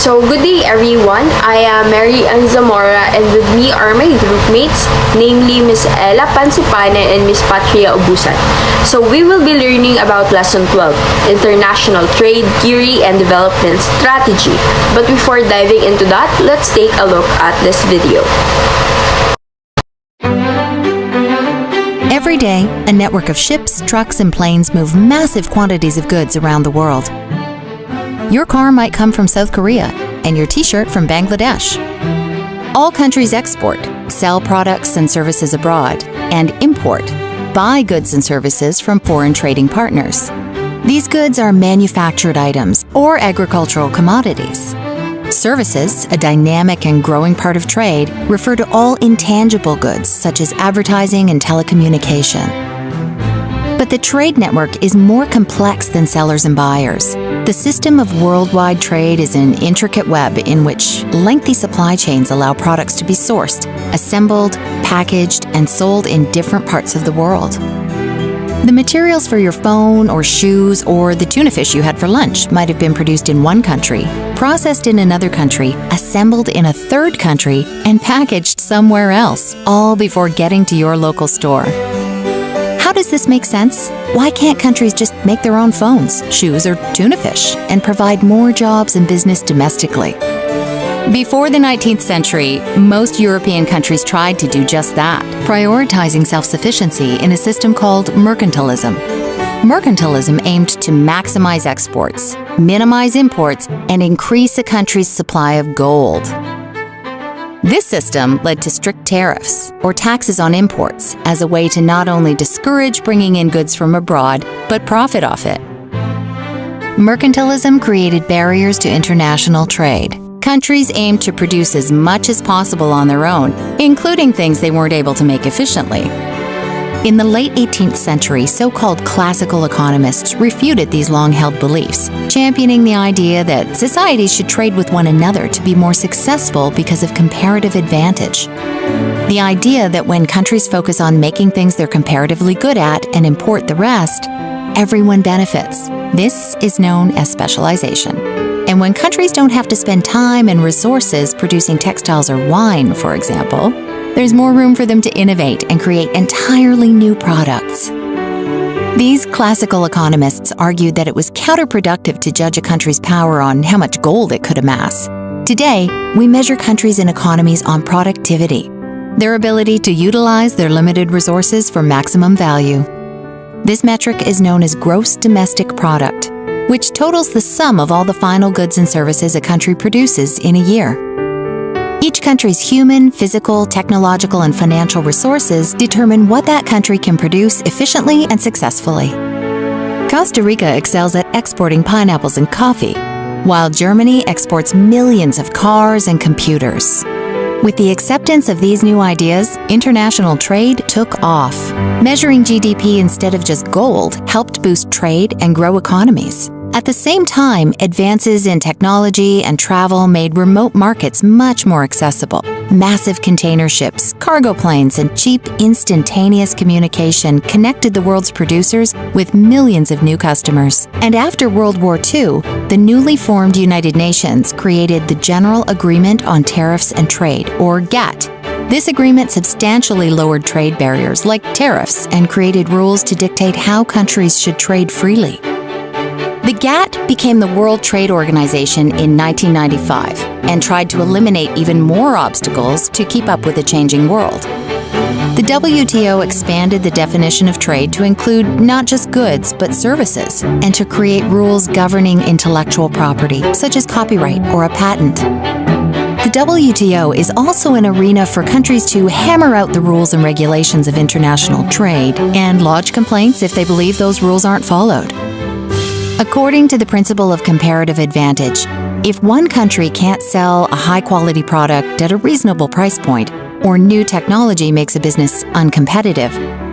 So good day everyone, I am Mary Ann Zamora and with me are my groupmates, namely Miss Ella Pansipane and Miss Patria Obusan. So we will be learning about Lesson 12, International Trade, Theory and Development Strategy. But before diving into that, let's take a look at this video. Every day, a network of ships, trucks, and planes move massive quantities of goods around the world. Your car might come from South Korea, and your t-shirt from Bangladesh. All countries export, sell products and services abroad, and import, buy goods and services from foreign trading partners. These goods are manufactured items or agricultural commodities. Services, a dynamic and growing part of trade, refer to all intangible goods such as advertising and telecommunication. But the trade network is more complex than sellers and buyers. The system of worldwide trade is an intricate web in which lengthy supply chains allow products to be sourced, assembled, packaged, and sold in different parts of the world. The materials for your phone or shoes or the tuna fish you had for lunch might have been produced in one country, processed in another country, assembled in a third country, and packaged somewhere else, all before getting to your local store. How does this make sense? Why can't countries just make their own phones, shoes, or tuna fish and provide more jobs and business domestically? Before the 19th century, most European countries tried to do just that, prioritizing self-sufficiency in a system called mercantilism. Mercantilism aimed to maximize exports, minimize imports, and increase a country's supply of gold. This system led to strict tariffs, or taxes on imports, as a way to not only discourage bringing in goods from abroad, but profit off it. Mercantilism created barriers to international trade. Countries aimed to produce as much as possible on their own, including things they weren't able to make efficiently. In the late 18th century, so-called classical economists refuted these long-held beliefs, championing the idea that societies should trade with one another to be more successful because of comparative advantage. The idea that when countries focus on making things they're comparatively good at and import the rest, everyone benefits. This is known as specialization. And when countries don't have to spend time and resources producing textiles or wine, for example, there's more room for them to innovate and create entirely new products. These classical economists argued that it was counterproductive to judge a country's power on how much gold it could amass. Today, we measure countries and economies on productivity, their ability to utilize their limited resources for maximum value. This metric is known as gross domestic product, which totals the sum of all the final goods and services a country produces in a year. Each country's human, physical, technological, and financial resources determine what that country can produce efficiently and successfully. Costa Rica excels at exporting pineapples and coffee, while Germany exports millions of cars and computers. With the acceptance of these new ideas, international trade took off. Measuring GDP instead of just gold helped boost trade and grow economies. At the same time, advances in technology and travel made remote markets much more accessible. Massive container ships, cargo planes, and cheap, instantaneous communication connected the world's producers with millions of new customers. And after World War II, the newly formed United Nations created the General Agreement on Tariffs and Trade, or GATT. This agreement substantially lowered trade barriers like tariffs and created rules to dictate how countries should trade freely. The GATT became the World Trade Organization in 1995 and tried to eliminate even more obstacles to keep up with the changing world. The WTO expanded the definition of trade to include not just goods, but services, and to create rules governing intellectual property, such as copyright or a patent. The WTO is also an arena for countries to hammer out the rules and regulations of international trade and lodge complaints if they believe those rules aren't followed. According to the principle of comparative advantage, if one country can't sell a high-quality product at a reasonable price point, or new technology makes a business uncompetitive,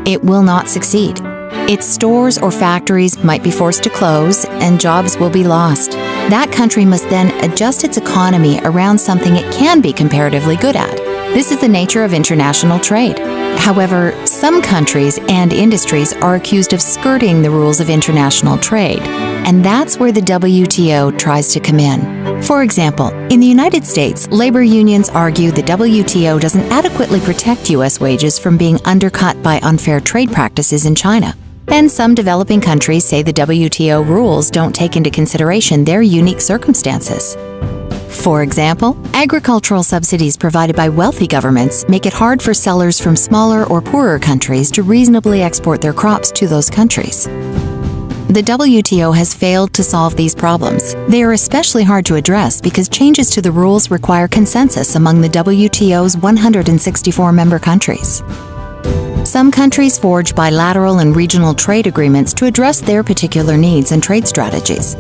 it will not succeed. Its stores or factories might be forced to close, and jobs will be lost. That country must then adjust its economy around something it can be comparatively good at. This is the nature of international trade. However, some countries and industries are accused of skirting the rules of international trade, and that's where the WTO tries to come in. For example, in the United States, labor unions argue the WTO doesn't adequately protect U.S. wages from being undercut by unfair trade practices in China. And some developing countries say the WTO rules don't take into consideration their unique circumstances. For example, agricultural subsidies provided by wealthy governments make it hard for sellers from smaller or poorer countries to reasonably export their crops to those countries. The WTO has failed to solve these problems. They are especially hard to address because changes to the rules require consensus among the WTO's 164 member countries. Some countries forge bilateral and regional trade agreements to address their particular needs and trade strategies.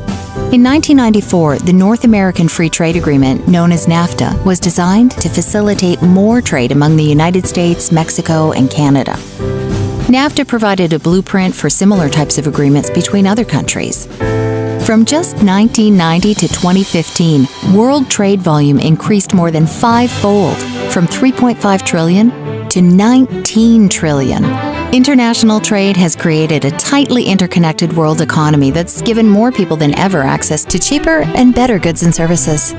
In 1994, the North American Free Trade Agreement, known as NAFTA, was designed to facilitate more trade among the United States, Mexico, and Canada. NAFTA provided a blueprint for similar types of agreements between other countries. From just 1990 to 2015, world trade volume increased more than five-fold, from 3.5 trillion to 19 trillion. International trade has created a tightly interconnected world economy that's given more people than ever access to cheaper and better goods and services.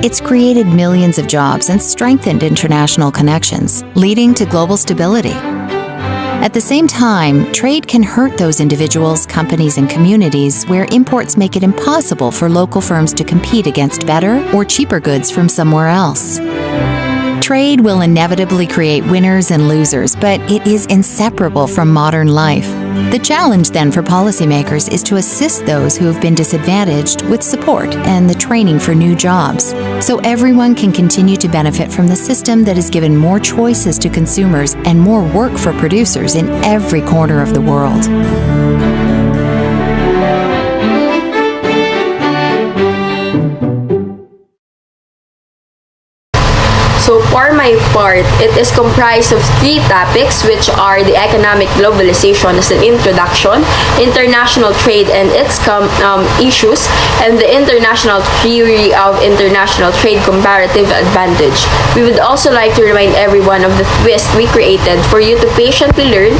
It's created millions of jobs and strengthened international connections, leading to global stability. At the same time, trade can hurt those individuals, companies, and communities where imports make it impossible for local firms to compete against better or cheaper goods from somewhere else. Trade will inevitably create winners and losers, but it is inseparable from modern life. The challenge then for policymakers is to assist those who have been disadvantaged with support and the training for new jobs, so everyone can continue to benefit from the system that has given more choices to consumers and more work for producers in every corner of the world. So for my part, it is comprised of three topics, which are the economic globalization as an introduction, international trade and its issues, and the international theory of international trade comparative advantage. We would also like to remind everyone of the twist we created for you to patiently learn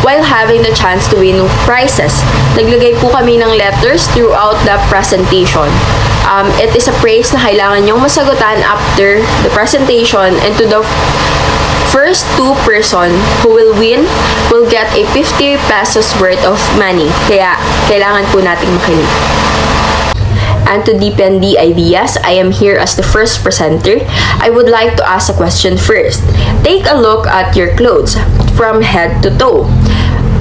while having the chance to win prizes. Naglagay po kami ng letters throughout the presentation. It is a praise na kailangan nyong masagutan after the presentation, and to the first two person who will win will get a 50 pesos worth of money. Kaya kailangan po nating makinig. And to deepen the ideas, I am here as the first presenter. I would like to ask a question first. Take a look at your clothes from head to toe.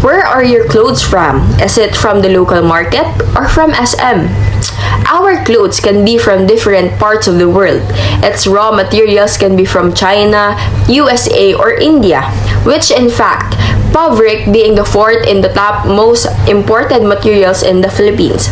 Where are your clothes from? Is it from the local market or from SM? Our clothes can be from different parts of the world. Its raw materials can be from China, USA, or India, which in fact, fabric being the fourth in the top most imported materials in the Philippines.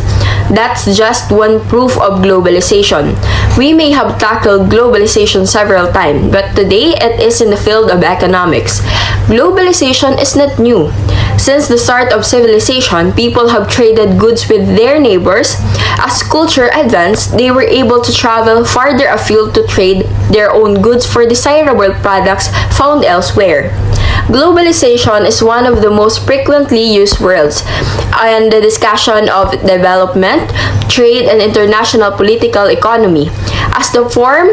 That's just one proof of globalization. We may have tackled globalization several times, but today it is in the field of economics. Globalization is not new. Since the start of civilization, people have traded goods with their neighbors. As culture advanced, they were able to travel farther afield to trade their own goods for desirable products found elsewhere. Globalization is one of the most frequently used words in the discussion of development, trade, and international political economy. As the form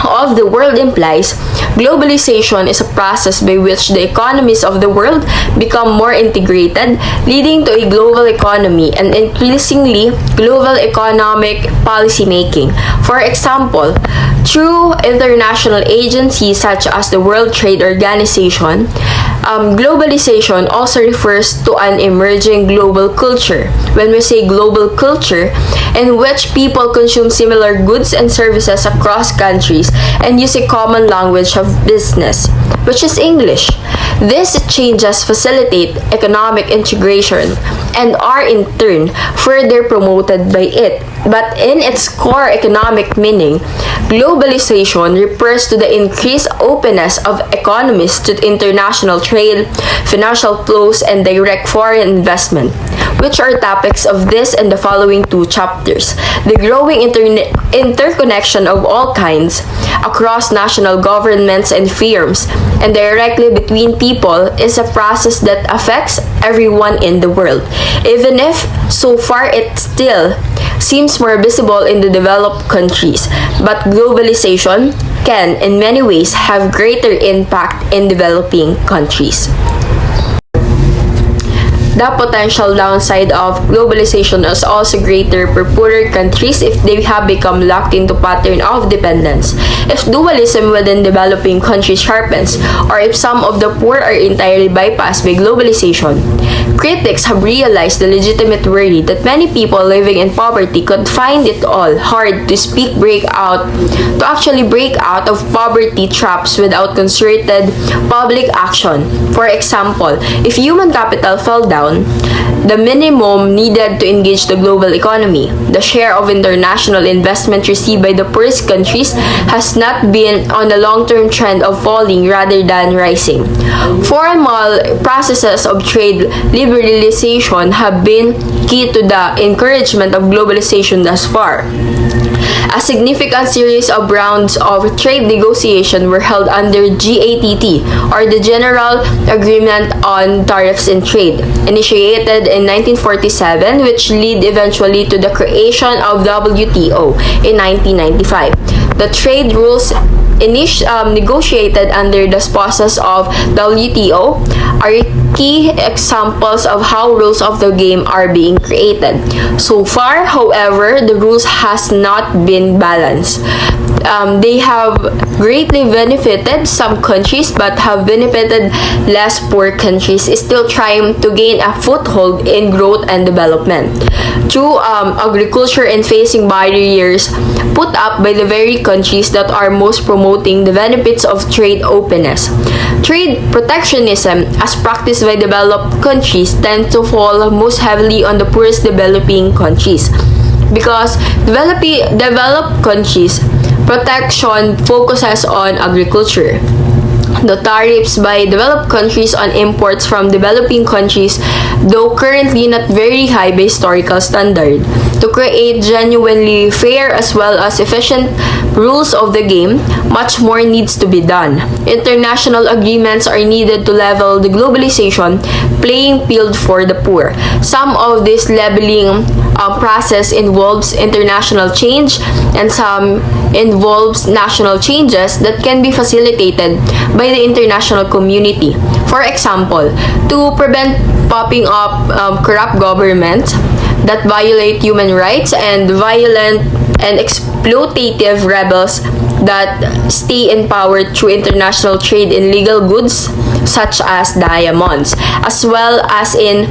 of the world implies, globalization is a process by which the economies of the world become more integrated, leading to a global economy and increasingly global economic policy making. For example, through international agencies such as the World Trade Organization, globalization also refers to an emerging global culture. When we say global culture, in which people consume similar goods and services across countries and use a common language of business, which is English. These changes facilitate economic integration and are in turn further promoted by it. But in its core economic meaning, globalization refers to the increased openness of economies to international trade, financial flows, and direct foreign investment, which are topics of this and the following two chapters. The growing interconnection of all kinds across national governments and firms, and directly between people is a process that affects everyone in the world, even if so far it still seems more visible in the developed countries. But globalization can, in many ways, have greater impact in developing countries. The potential downside of globalization is also greater for poorer countries if they have become locked into pattern of dependence. If dualism within developing countries sharpens, or if some of the poor are entirely bypassed by globalization. Critics have realized the legitimate worry that many people living in poverty could find it all hard to actually break out of poverty traps without concerted public action. For example, if human capital fell down, the minimum needed to engage the global economy, the share of international investment received by the poorest countries has not been on a long-term trend of falling rather than rising. Formal processes of trade liberalization have been key to the encouragement of globalization thus far. A significant series of rounds of trade negotiation were held under GATT, or the General Agreement on Tariffs and Trade, initiated in 1947, which led eventually to the creation of WTO in 1995. The trade rules negotiated under the auspices of WTO are key examples of how rules of the game are being created. So far, however, the rules has not been balanced. They have greatly benefited some countries but have benefited less poor countries still trying to gain a foothold in growth and development through agriculture and facing barriers put up by the very countries that are most promoting the benefits of trade openness. Trade protectionism, as practiced by developed countries, tend to fall most heavily on the poorest developing countries because developed countries protection focuses on agriculture. The tariffs by developed countries on imports from developing countries, though currently not very high by historical standard. To create genuinely fair as well as efficient rules of the game, much more needs to be done. International agreements are needed to level the globalization playing field for the poor. Some of this leveling process involves international change and some involves national changes that can be facilitated by the international community. For example, to prevent popping up corrupt governments that violate human rights and violent and exploitative rebels that stay in power through international trade in legal goods such as diamonds, as well as in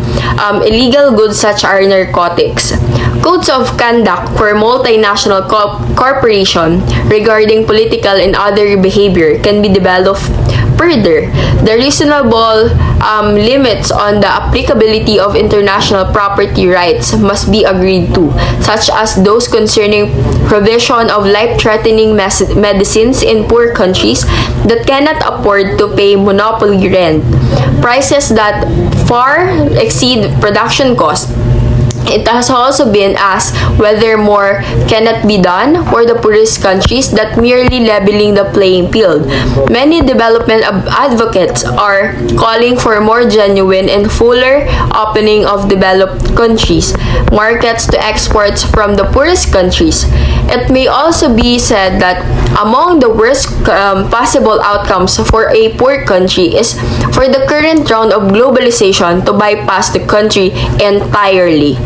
illegal goods such as narcotics. Codes of conduct for multinational corporations regarding political and other behavior can be developed further. The reasonable limits on the applicability of international property rights must be agreed to, such as those concerning provision of life-threatening medicines in poor countries that cannot afford to pay monopoly rent, prices that far exceed production costs. It has also been asked whether more cannot be done for the poorest countries than merely leveling the playing field. Many development advocates are calling for more genuine and fuller opening of developed countries' markets to exports from the poorest countries. It may also be said that among the worst possible outcomes for a poor country is for the current round of globalization to bypass the country entirely.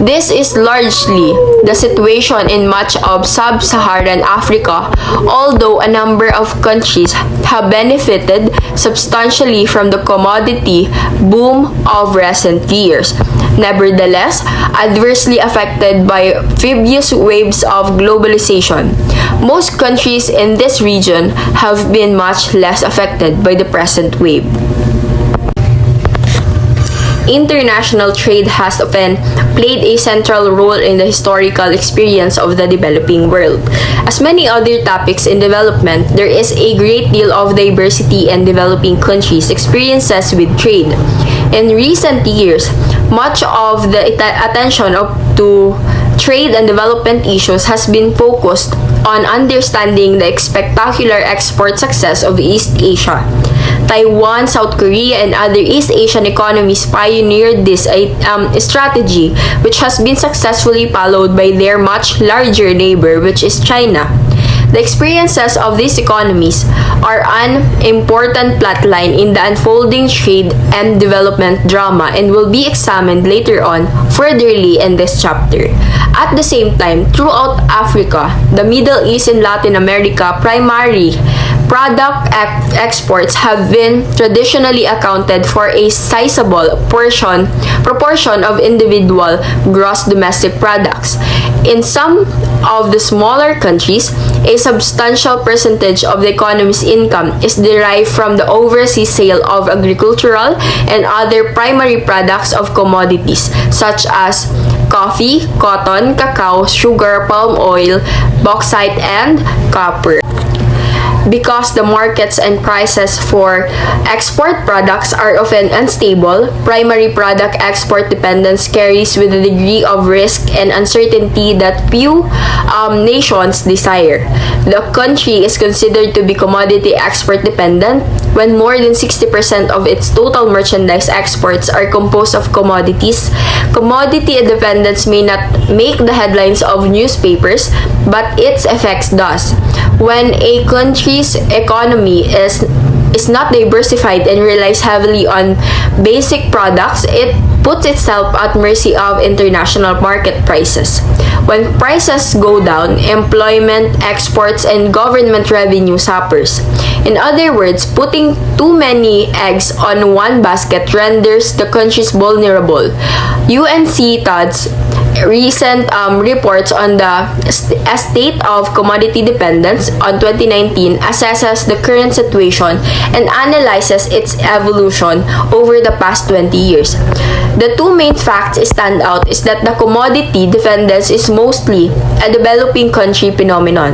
This is largely the situation in much of sub-Saharan Africa, although a number of countries have benefited substantially from the commodity boom of recent years. Nevertheless, adversely affected by previous waves of globalization, most countries in this region have been much less affected by the present wave. International trade has often played a central role in the historical experience of the developing world. As many other topics in development, there is a great deal of diversity in developing countries' experiences with trade. In recent years, much of the attention to trade and development issues has been focused on understanding the spectacular export success of East Asia. Taiwan, South Korea, and other East Asian economies pioneered this strategy, which has been successfully followed by their much larger neighbor, which is China. The experiences of these economies are an important plotline in the unfolding trade and development drama and will be examined later on furtherly in this chapter. At the same time, throughout Africa, the Middle East, and Latin America, primary product exports have been traditionally accounted for a sizable proportion of individual gross domestic products. In some of the smaller countries, a substantial percentage of the economy's income is derived from the overseas sale of agricultural and other primary products of commodities such as coffee, cotton, cacao, sugar, palm oil, bauxite, and copper. Because the markets and prices for export products are often unstable, primary product export dependence carries with a degree of risk and uncertainty that few nations desire. The country is considered to be commodity export dependent when more than 60% of its total merchandise exports are composed of commodities. Commodity dependence may not make the headlines of newspapers, but its effects does. When a country's economy is not diversified and relies heavily on basic products, it puts itself at mercy of international market prices. When prices go down, employment, exports, and government revenue suffers. In other words, putting too many eggs on one basket renders the countries vulnerable. UNCTAD's recent reports on the state of commodity dependence on 2019 assesses the current situation and analyzes its evolution over the past 20 years. The two main facts stand out is that the commodity dependence is mostly a developing country phenomenon.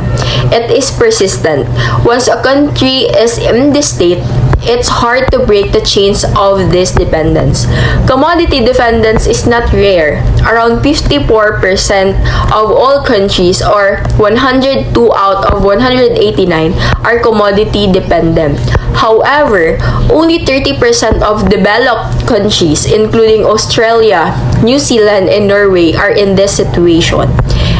It is persistent. Once a country is in this state, it's hard to break the chains of this dependence. Commodity dependence is not rare. Around 54% of all countries, or 102 out of 189, are commodity dependent. However, only 30% of developed countries, including Australia, New Zealand, and Norway, are in this situation.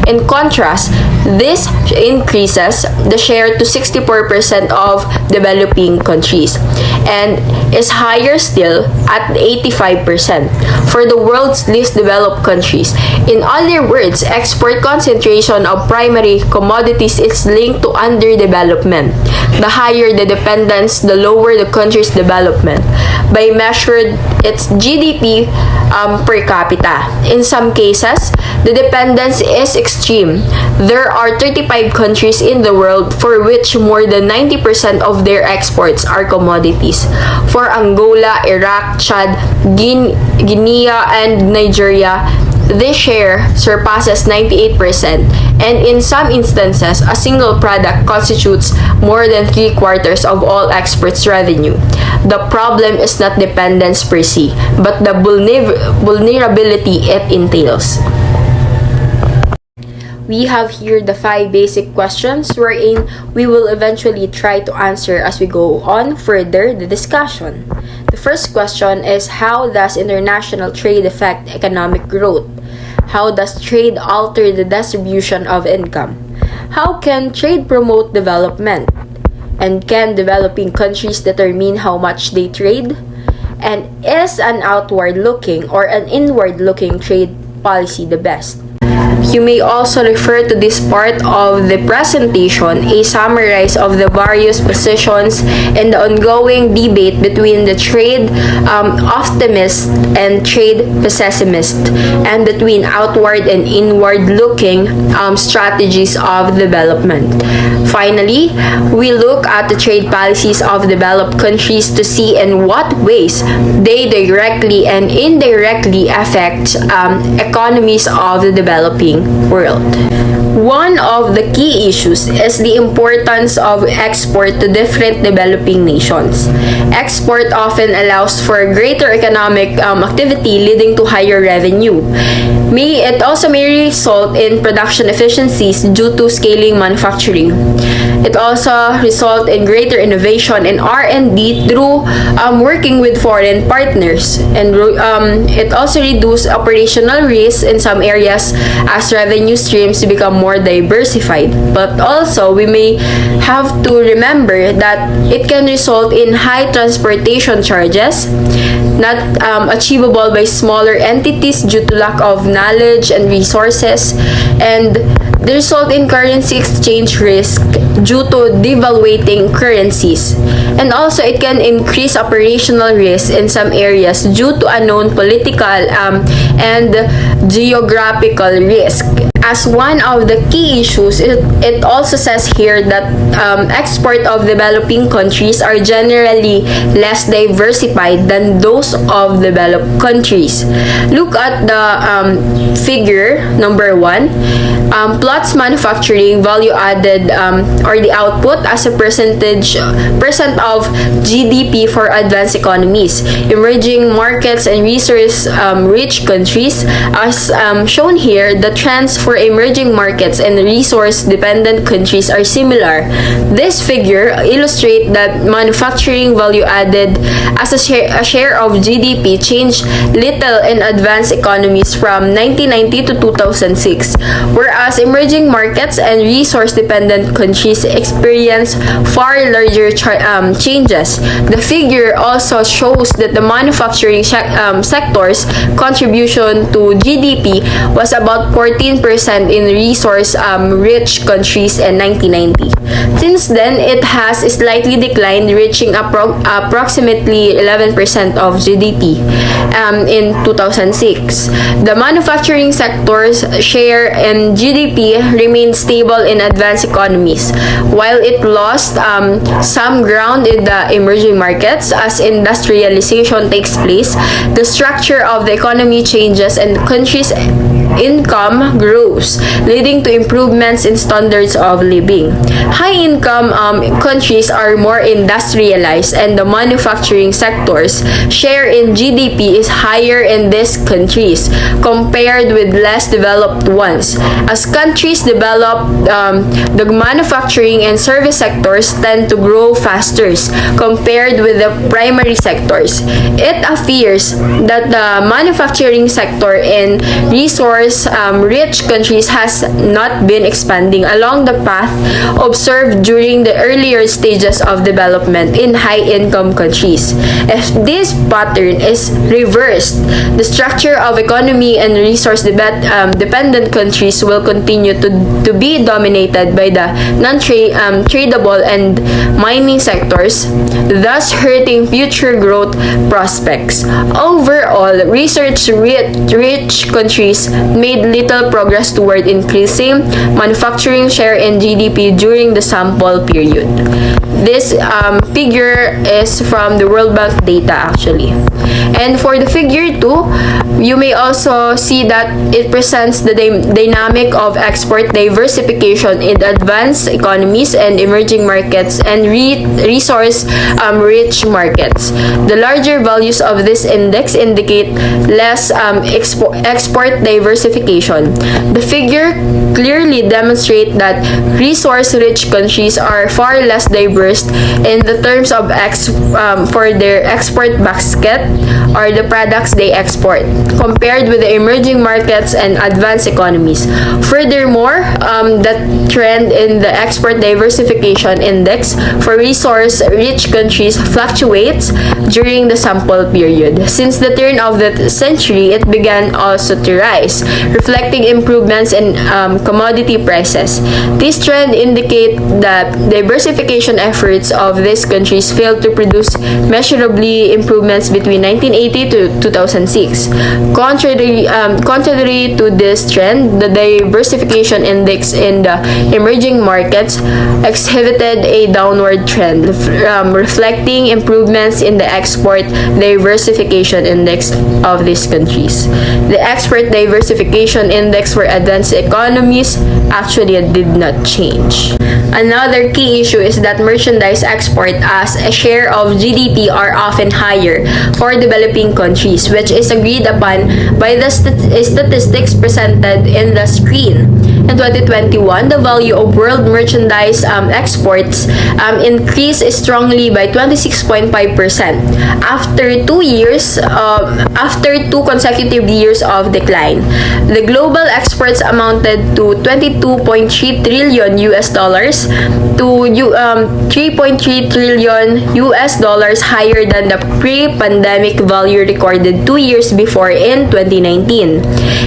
In contrast, this increases the share to 64% of developing countries and is higher still at 85% for the world's least developed countries. In other words, export concentration of primary commodities is linked to underdevelopment. The higher the dependence, the lower the country's development by measured its GDP per capita. In some cases, the dependence is extreme. There are 35 countries in the world for which more than 90% of their exports are commodities. For Angola, Iraq, Chad, Guinea, and Nigeria, this share surpasses 98%, and in some instances, a single product constitutes more than 3/4 of all exports revenue. The problem is not dependence per se, but the vulnerability it entails. We have here the 5 basic questions wherein we will eventually try to answer as we go on further the discussion. The first question is, how does international trade affect economic growth? How does trade alter the distribution of income? How can trade promote development? And can developing countries determine how much they trade? And is an outward-looking or an inward-looking trade policy the best? You may also refer to this part of the presentation a summary of the various positions in the ongoing debate between the trade optimist and trade pessimist, and between outward and inward-looking strategies of development. Finally, we look at the trade policies of developed countries to see in what ways they directly and indirectly affect economies of the developing world. One of the key issues is the importance of export to different developing nations. Export often allows for greater economic activity, leading to higher revenue. It also may result in production efficiencies due to scaling manufacturing. It also results in greater innovation and R&D through working with foreign partners. And it also reduces operational risks in some areas as revenue streams become more diversified. But also, we may have to remember that it can result in high transportation charges, not achievable by smaller entities due to lack of knowledge and resources, and the result in currency exchange risk due to devaluating currencies. And also, it can increase operational risk in some areas due to unknown political and geographical risk. As one of the key issues, it also says here that export of developing countries are generally less diversified than those of developed countries. Look at the figure number 1. Plots manufacturing value added or the output as a percent of GDP for advanced economies, emerging markets, and resource rich countries. As shown here, the trends for emerging markets and resource-dependent countries are similar. This figure illustrates that manufacturing value added as a share of GDP changed little in advanced economies from 1990 to 2006, whereas emerging markets and resource-dependent countries experience far larger changes. The figure also shows that the manufacturing sector's contribution to GDP was about 14% in resource-rich countries in 1990. Since then, it has slightly declined, reaching approximately 11% of GDP in 2006. The manufacturing sector's share in GDP remained stable in advanced economies, while it lost some ground in the emerging markets. As industrialization takes place, the structure of the economy changes and countries' income grows, leading to improvements in standards of living. High-income countries are more industrialized, and the manufacturing sector's share in GDP is higher in these countries compared with less developed ones. As countries develop, the manufacturing and service sectors tend to grow faster compared with the primary sectors. It appears that the manufacturing sector in resource-rich countries has not been expanding along the path observed during the earlier stages of development in high-income countries. If this pattern is reversed, the structure of economy and resource-dependent countries will continue to be dominated by the non-tradable and mining sectors, thus hurting future growth prospects. Overall, research-rich countries made little progress toward increasing manufacturing share in GDP during the sample period. This figure is from the World Bank data actually. And for the figure 2, you may also see that it presents the dynamic of export diversification in advanced economies and emerging markets and resource-rich markets. The larger values of this index indicate less export diversification. The figure clearly demonstrates that resource-rich countries are far less diverse in the terms of for their export basket or the products they export, compared with the emerging markets and advanced economies. Furthermore, the trend in the export diversification index for resource-rich countries fluctuates during the sample period. Since the turn of the century, it began also to rise, reflecting improvements in commodity prices. This trend indicates that diversification efforts efforts of these countries failed to produce measurably improvements between 1980 to 2006. Contrary to this trend, the diversification index in the emerging markets exhibited a downward trend, reflecting improvements in the export diversification index of these countries. The export diversification index for advanced economies actually did not change. Another key issue is that merchandise export as a share of GDP are often higher for developing countries, which is agreed upon by the statistics presented in the screen. In 2021, the value of world merchandise exports increased strongly by 26.5% after 2 years after 2 consecutive years of decline. The global exports amounted to 22.3 trillion US dollars to 3.3 trillion US dollars higher than the pre-pandemic value recorded 2 years before in 2019.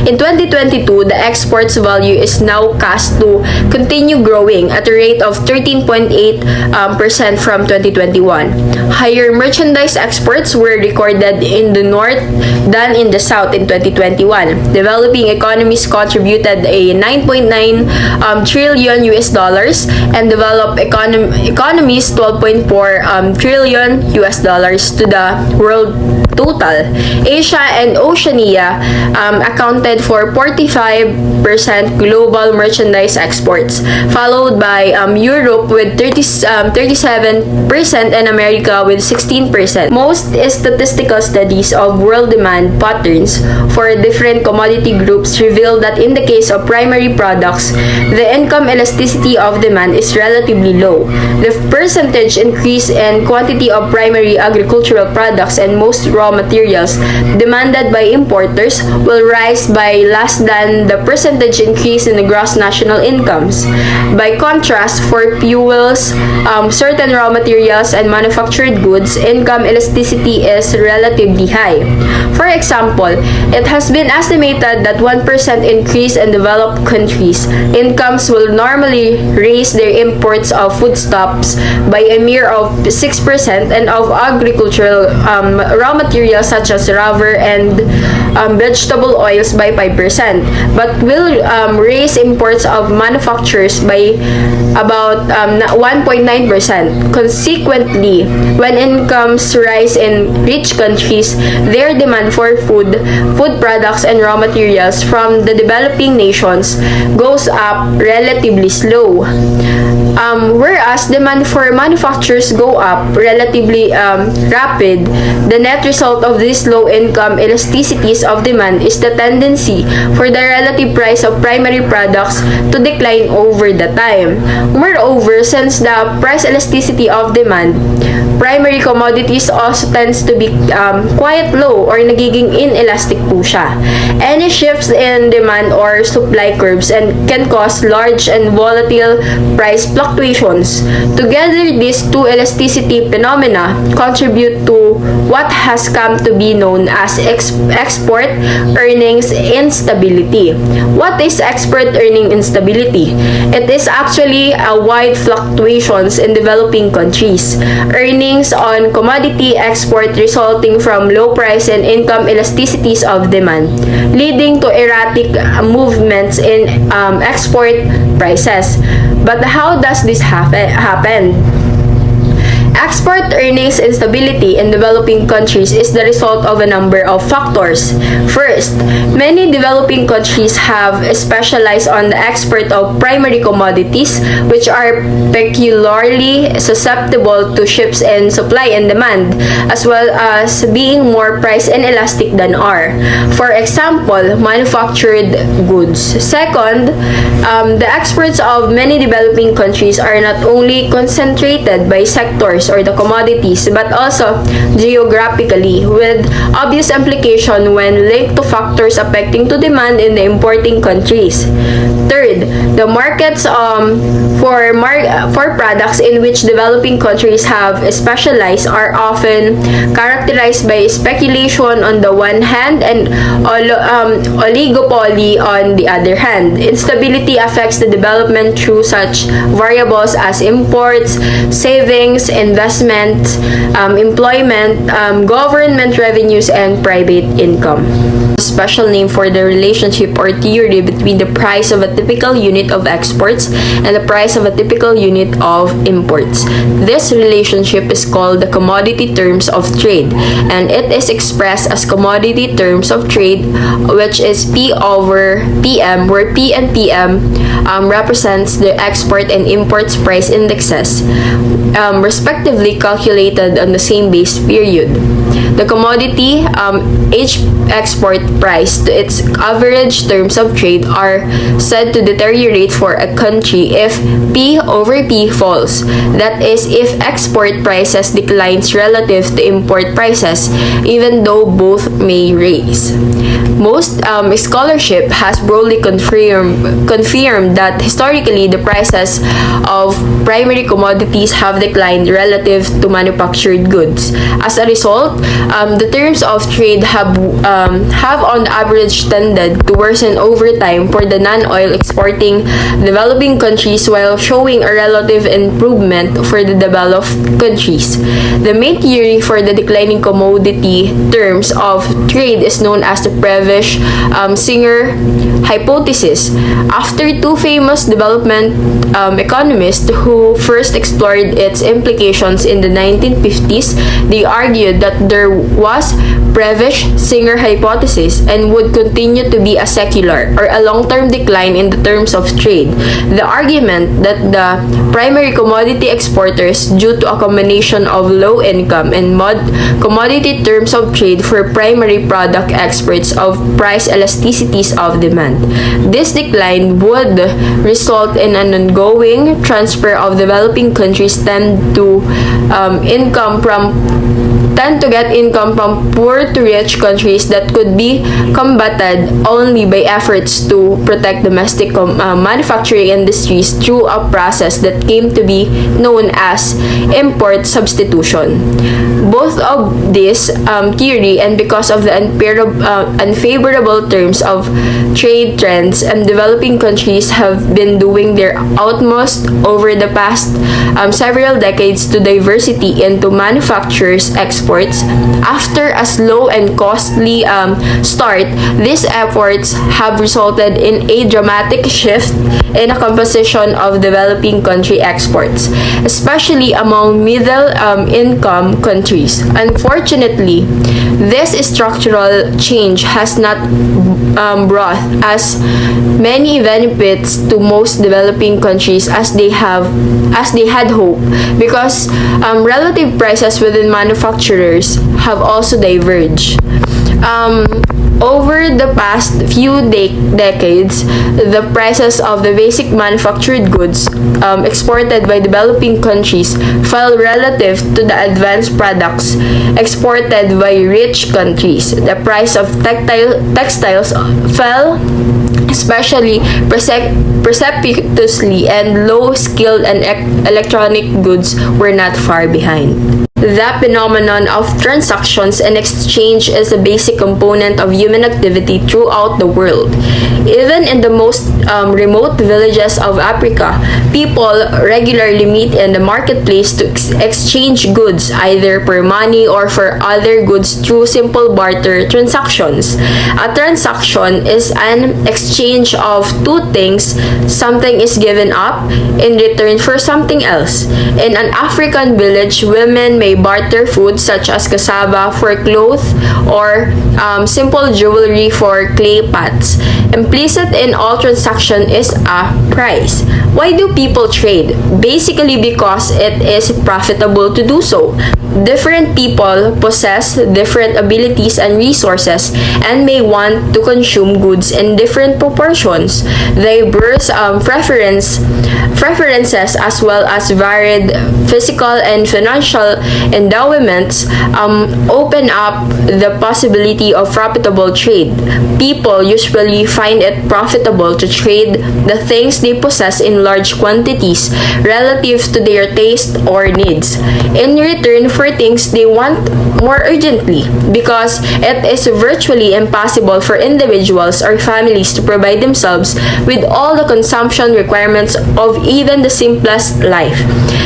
In 2022, the exports value is now cast to continue growing at a rate of 13.8% from 2021. Higher merchandise exports were recorded in the north than in the south in 2021. Developing economies contributed a 9.9 trillion US dollars and developed economies 12.4 trillion US dollars to the world total. Asia and Oceania accounted for 45% global merchandise exports, followed by Europe with 37% and America with 16%. Most statistical studies of world demand patterns for different commodity groups reveal that in the case of primary products, the income elasticity of demand is relatively low. The percentage increase in quantity of primary agricultural products and most raw materials demanded by importers will rise by less than the percentage increase in the gross national incomes. By contrast, for fuels, certain raw materials and manufactured goods, income elasticity is relatively high. For example, it has been estimated that 1% increase in developed countries' incomes will normally raise their imports of foodstuffs by a mere of 6% and of agricultural raw materials such as rubber and vegetable oils by 5%, but will raise imports of manufacturers by about 1.9%. Consequently, when incomes rise in rich countries, their demand for food products and raw materials from the developing nations goes up relatively slow. Whereas demand for manufacturers go up relatively rapid, the net result of these low income elasticities of demand is the tendency for the relative price of primary products to decline over the time. Moreover, since the price elasticity of demand, primary commodities also tends to be quite low or nagiging inelastic po siya. Any shifts in demand or supply curves and can cause large and volatile price fluctuations. Together, these two elasticity phenomena contribute to what has come to be known as export earnings instability. What is export earning instability? It is actually a wide fluctuations in developing countries. Earnings on commodity export resulting from low price and income elasticities of demand, leading to erratic movements in export prices. But how does this happen? Export earnings instability in developing countries is the result of a number of factors. First, many developing countries have specialized on the export of primary commodities, which are peculiarly susceptible to shifts in supply and demand, as well as being more price inelastic than are. For example, manufactured goods. Second, the exports of many developing countries are not only concentrated by sectors factors or the commodities, but also geographically, with obvious implication when linked to factors affecting to demand in the importing countries. Third, the markets for products in which developing countries have specialized are often characterized by speculation on the one hand and oligopoly on the other hand. Instability affects the development through such variables as imports, savings, investment, employment, government revenues, and private income. Special name for the relationship or theory between the price of a typical unit of exports and the price of a typical unit of imports. This relationship is called the commodity terms of trade, and it is expressed as commodity terms of trade, which is P over PM, where P and PM represents the export and imports price indexes, respectively calculated on the same base period. The commodity export price to its average terms of trade are said to deteriorate for a country if P over P falls. That is, if export prices declines relative to import prices, even though both may rise. Most scholarship has broadly confirmed that historically the prices of primary commodities have declined relative to manufactured goods. As a result, the terms of trade have on average tended to worsen over time for the non-oil exporting developing countries while showing a relative improvement for the developed countries. The main theory for the declining commodity terms of trade is known as the Prebisch-Singer hypothesis. After two famous development economists who first explored its implications in the 1950s, they argued that there was Prebisch-Singer hypothesis and would continue to be a secular or a long-term decline in the terms of trade. The argument that the primary commodity exporters, due to a combination of low income and commodity terms of trade for primary product exports of price elasticities of demand. This decline would result in an ongoing transfer of developing countries tend to get income from poor to rich countries that could be combated only by efforts to protect domestic manufacturing industries through a process that came to be known as import substitution. Both of this theory and because of the unfavorable terms of trade trends, developing countries have been doing their utmost over the past several decades to diversity into manufacturers exports. After a slow and costly start, these efforts have resulted in a dramatic shift in the composition of developing country exports, especially among middle-income countries. Unfortunately, this structural change has not brought as many benefits to most developing countries as they had hoped, because relative prices within manufacturers have also diverged. Over the past few decades, the prices of the basic manufactured goods exported by developing countries fell relative to the advanced products exported by rich countries. The price of textiles fell especially precipitously, and low-skilled and electronic goods were not far behind. The phenomenon of transactions and exchange is a basic component of human activity throughout the world. Even in the most remote villages of Africa, people regularly meet in the marketplace to exchange goods, either for money or for other goods through simple barter transactions. A transaction is an exchange of two things. Something is given up in return for something else. In an African village, women may may barter food such as cassava for cloth or simple jewelry for clay pots. Implicit in all transaction is a price. Why do people trade? Basically because it is profitable to do so. Different people possess different abilities and resources and may want to consume goods in different proportions. Diverse preferences as well as varied physical and financial endowments open up the possibility of profitable trade. People usually find it profitable to trade the things they possess in large quantities relative to their taste or needs, in return for things they want more urgently, because it is virtually impossible for individuals or families to provide themselves with all the consumption requirements of even the simplest life.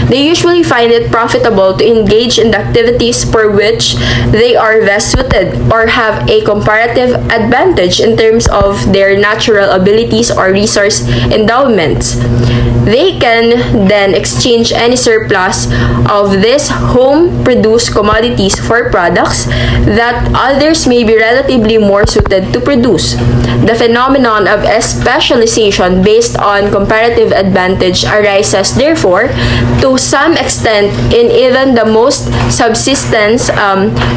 They usually find it profitable to engage in the activities for which they are best suited or have a comparative advantage in terms of their natural abilities or resource endowments. They can then exchange any surplus of these home-produced commodities for products that others may be relatively more suited to produce. The phenomenon of specialization based on comparative advantage arises, therefore, to some extent in even the most subsistence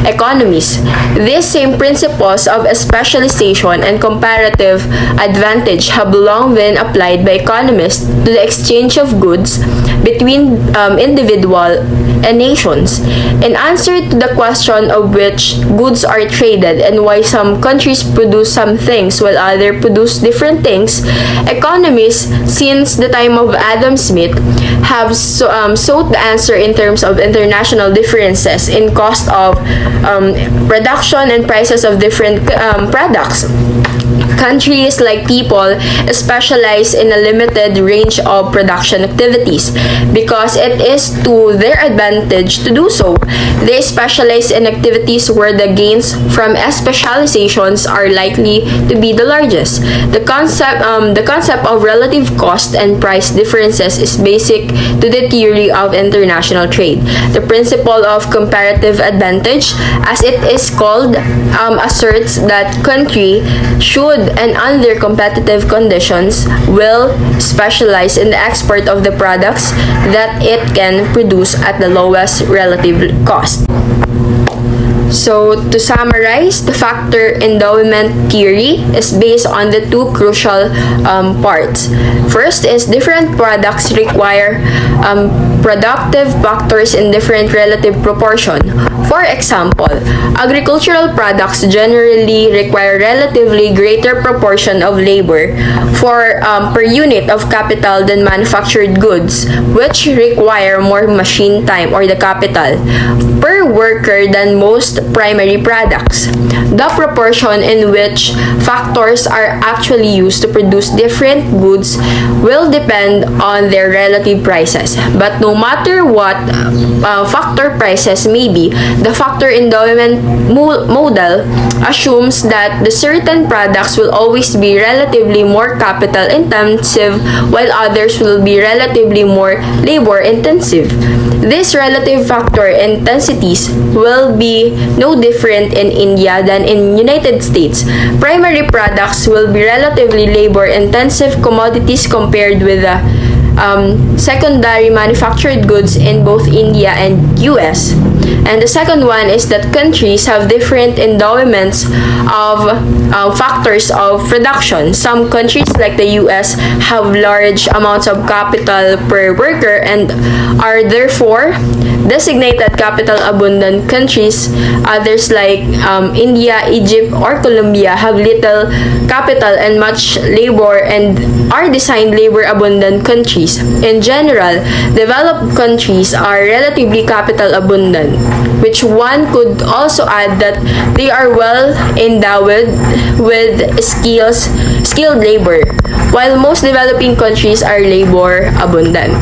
economies. These same principles of specialization and comparative advantage have long been applied by economists to the exchange of goods between individual and nations. In answer to the question of which goods are traded and why some countries produce some things while others produce different things, economists since the time of Adam Smith have sought the answer in terms of international differences in cost of production and prices of different products. Countries, like people, specialize in a limited range of production activities because it is to their advantage to do so. They specialize in activities where the gains from specializations are likely to be the largest. The concept of relative cost and price differences is basic to the theory of international trade. The principle of comparative advantage, as it is called, asserts that country should and under competitive conditions will specialize in the export of the products that it can produce at the lowest relative cost. So, to summarize, the factor endowment theory is based on the two crucial parts. First is different products require productive factors in different relative proportion. For example, agricultural products generally require relatively greater proportion of labor per unit of capital than manufactured goods, which require more machine time or the capital per worker than most primary products. The proportion in which factors are actually used to produce different goods will depend on their relative prices. But no matter what factor prices may be, the factor endowment model assumes that the certain products will always be relatively more capital intensive while others will be relatively more labor intensive. These relative factor intensities will be no different in India than in United States. Primary products will be relatively labor-intensive commodities compared with the secondary manufactured goods in both India and US. And the second one is that countries have different endowments of factors of production. Some countries like the US have large amounts of capital per worker and are therefore designated capital abundant countries. Others like India, Egypt, or Colombia have little capital and much labor and are designed labor abundant countries. In general, developed countries are relatively capital abundant, which one could also add that they are well endowed with skilled labor, while most developing countries are labor abundant.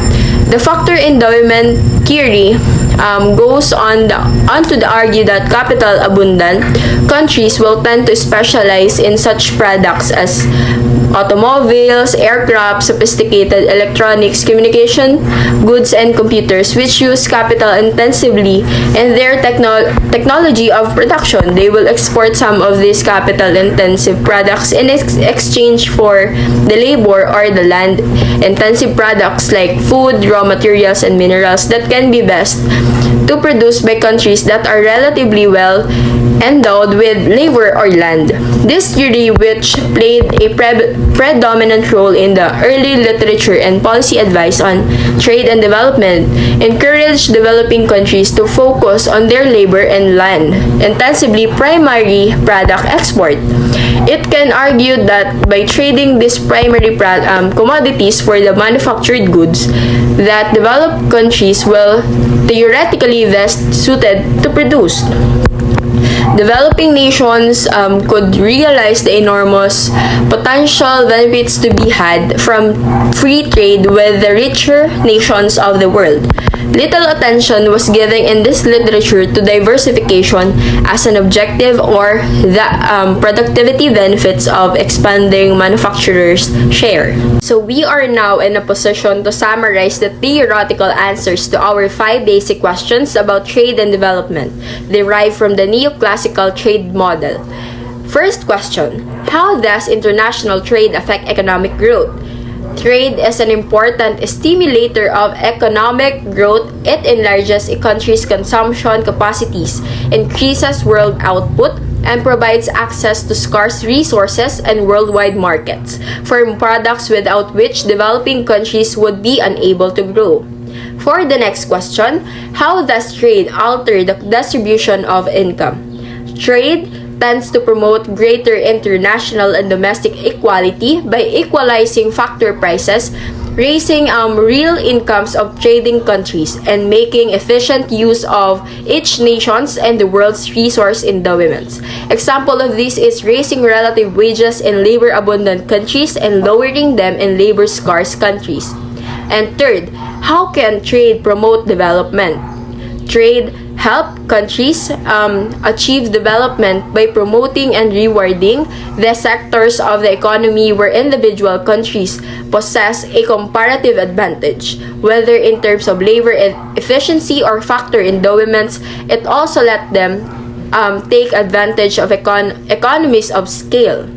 The factor endowment theory goes on to argue that capital abundant countries will tend to specialize in such products as automobiles, aircraft, sophisticated electronics, communication goods, and computers, which use capital intensively in their technology of production. They will export some of these capital intensive products in exchange for the labor or the land intensive products like food, raw materials, and minerals that can be best to produce by countries that are relatively well endowed with labor or land. This theory, which played a predominant role in the early literature and policy advice on trade and development, encouraged developing countries to focus on their labor and land intensively primary product export. It can argue that by trading these primary commodities for the manufactured goods, that developed countries will theoretically best suited to produce. Developing nations could realize the enormous potential benefits to be had from free trade with the richer nations of the world. Little attention was given in this literature to diversification as an objective or the productivity benefits of expanding manufacturers' share. So we are now in a position to summarize the theoretical answers to our 5 basic questions about trade and development, derived from the neoclassical trade model. First question: how does international trade affect economic growth? Trade is an important stimulator of economic growth. It enlarges a country's consumption capacities, increases world output, and provides access to scarce resources and worldwide markets for products without which developing countries would be unable to grow. For the next question, how does trade alter the distribution of income? Trade tends to promote greater international and domestic equality by equalizing factor prices, raising real incomes of trading countries, and making efficient use of each nation's and the world's resource endowments. Example of this is raising relative wages in labor-abundant countries and lowering them in labor-scarce countries. And third, how can trade promote development? Trade help countries achieve development by promoting and rewarding the sectors of the economy where individual countries possess a comparative advantage, whether in terms of labor efficiency or factor endowments. It also let them take advantage of economies of scale.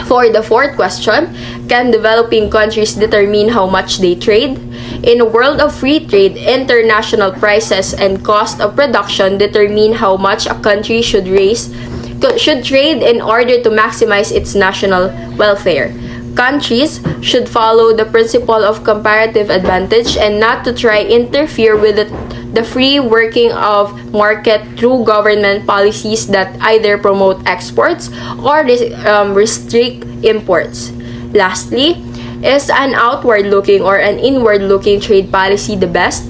For the fourth question, can developing countries determine how much they trade? In a world of free trade, international prices and cost of production determine how much a country should trade in order to maximize its national welfare. Countries should follow the principle of comparative advantage and not to try interfere with the free working of market through government policies that either promote exports or restrict imports. Lastly, is an outward-looking or an inward-looking trade policy the best?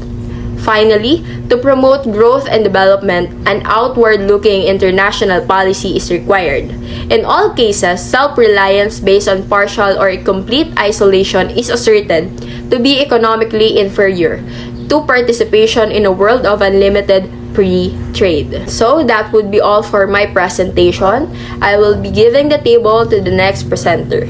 Finally, to promote growth and development, an outward-looking international policy is required. In all cases, self-reliance based on partial or complete isolation is asserted to be economically inferior to participation in a world of unlimited free trade. So that would be all for my presentation. I will be giving the table to the next presenter.